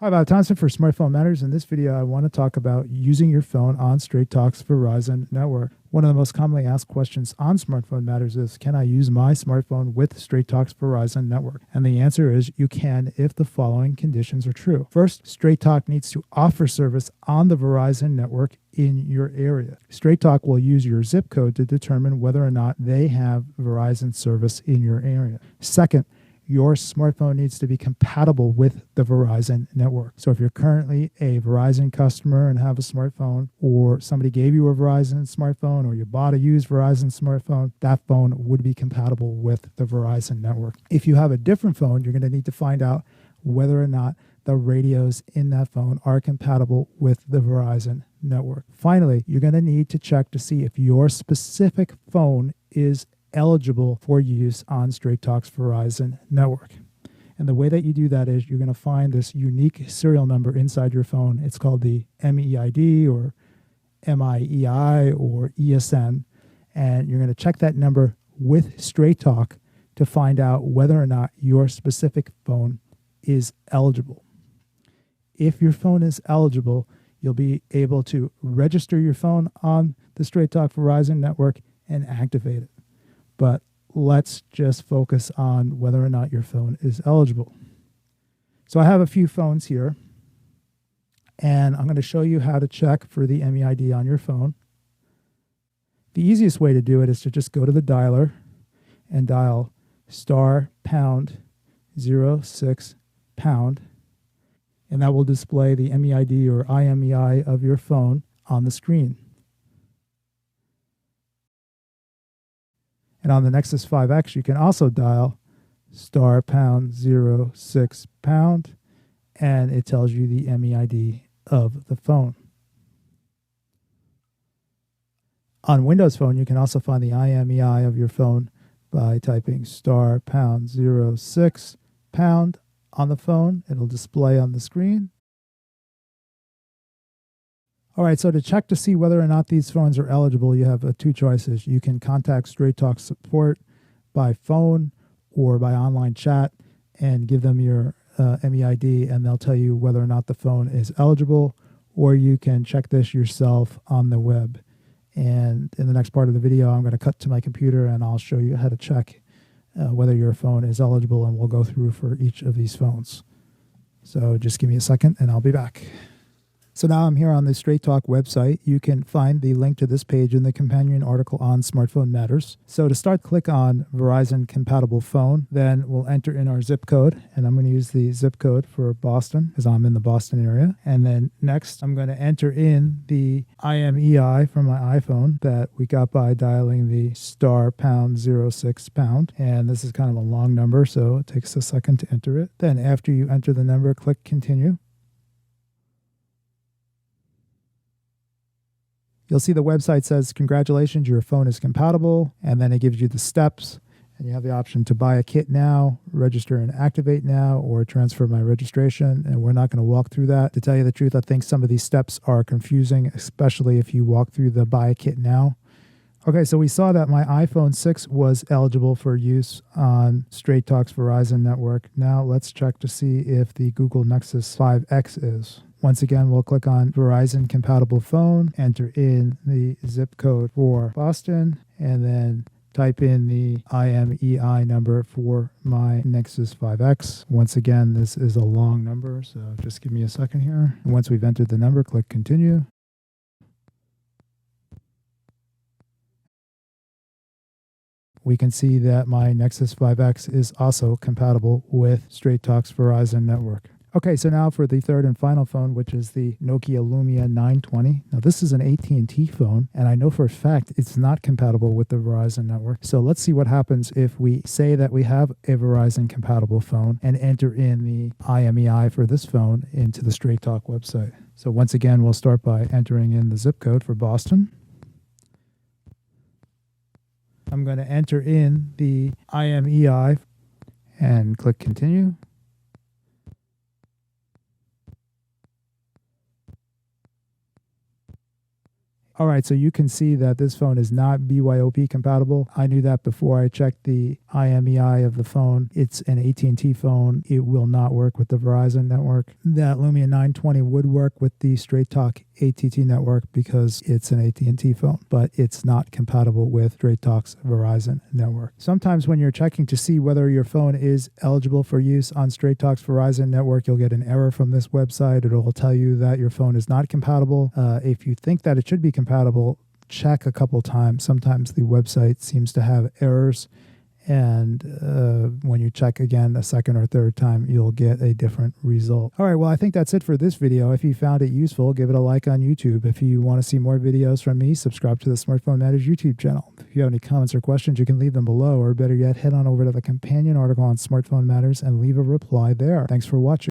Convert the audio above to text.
Hi, Bob Thompson for Smartphone Matters. In this video, I want to talk about using your phone on Straight Talk's Verizon network. One of the most commonly asked questions on Smartphone Matters is, can I use my smartphone with Straight Talk's Verizon network? And the answer is you can if the following conditions are true. First, Straight Talk needs to offer service on the Verizon network in your area. Straight Talk will use your zip code to determine whether or not they have Verizon service in your area. Second, your smartphone needs to be compatible with the Verizon network. So if you're currently a Verizon customer and have a smartphone, or somebody gave you a Verizon smartphone, or you bought a used Verizon smartphone, that phone would be compatible with the Verizon network. If you have a different phone, you're going to need to find out whether or not the radios in that phone are compatible with the Verizon network. Finally, you're going to need to check to see if your specific phone is eligible for use on Straight Talk's Verizon network. And the way that you do that is you're going to find this unique serial number inside your phone. It's called the MEID or MIEI or ESN. And you're going to check that number with Straight Talk to find out whether or not your specific phone is eligible. If your phone is eligible, you'll be able to register your phone on the Straight Talk Verizon network and activate it. But let's just focus on whether or not your phone is eligible. So I have a few phones here, and I'm going to show you how to check for the MEID on your phone. The easiest way to do it is to just go to the dialer and dial *#06#, and that will display the MEID or IMEI of your phone on the screen. And on the Nexus 5X, you can also dial *#06#, and it tells you the MEID of the phone. On Windows Phone, you can also find the IMEI of your phone by typing *#06# on the phone. It'll display on the screen. All right, so to check to see whether or not these phones are eligible, you have two choices. You can contact Straight Talk support by phone or by online chat and give them your MEID, and they'll tell you whether or not the phone is eligible, or you can check this yourself on the web. And in the next part of the video, I'm going to cut to my computer and I'll show you how to check whether your phone is eligible, and we'll go through for each of these phones. So just give me a second and I'll be back. So now I'm here on the Straight Talk website. You can find the link to this page in the companion article on Smartphone Matters. So to start, click on Verizon compatible phone. Then we'll enter in our zip code, and I'm going to use the zip code for Boston because I'm in the Boston area. And then next, I'm going to enter in the IMEI from my iPhone that we got by dialing the *#06#. And this is kind of a long number, so it takes a second to enter it. Then after you enter the number, click continue. You'll see the website says, congratulations, your phone is compatible, and then it gives you the steps, and you have the option to buy a kit now, register and activate now, or transfer my registration, and we're not going to walk through that. To tell you the truth, I think some of these steps are confusing, especially if you walk through the buy a kit now. Okay, so we saw that my iPhone 6 was eligible for use on Straight Talk's Verizon network. Now let's check to see if the Google Nexus 5X is. Once again, we'll click on Verizon compatible phone, enter in the zip code for Boston, and then type in the IMEI number for my Nexus 5X. Once again, this is a long number, so just give me a second here. And once we've entered the number, click continue. We can see that my Nexus 5X is also compatible with Straight Talk's Verizon network. Okay, so now for the third and final phone, which is the Nokia Lumia 920. Now this is an AT&T phone, and I know for a fact it's not compatible with the Verizon network. So let's see what happens if we say that we have a Verizon compatible phone and enter in the IMEI for this phone into the Straight Talk website. So once again, we'll start by entering in the zip code for Boston. I'm going to enter in the IMEI and click continue. All right, so you can see that this phone is not BYOP compatible. I knew that before I checked the IMEI of the phone. It's an AT&T phone. It will not work with the Verizon network. That Lumia 920 would work with the Straight Talk AT&T network because it's an AT&T phone, but it's not compatible with Straight Talk's Verizon network. Sometimes when you're checking to see whether your phone is eligible for use on Straight Talk's Verizon network, you'll get an error from this website. It'll tell you that your phone is not compatible. If you think that it should be compatible, check a couple times. Sometimes the website seems to have errors, and when you check again a second or third time, you'll get a different result. All right, well, I think that's it for this video. If you found it useful, give it a like on YouTube. If you want to see more videos from me, subscribe to the Smartphone Matters YouTube channel. If you have any comments or questions, you can leave them below, or better yet, head on over to the companion article on Smartphone Matters and leave a reply there. Thanks for watching.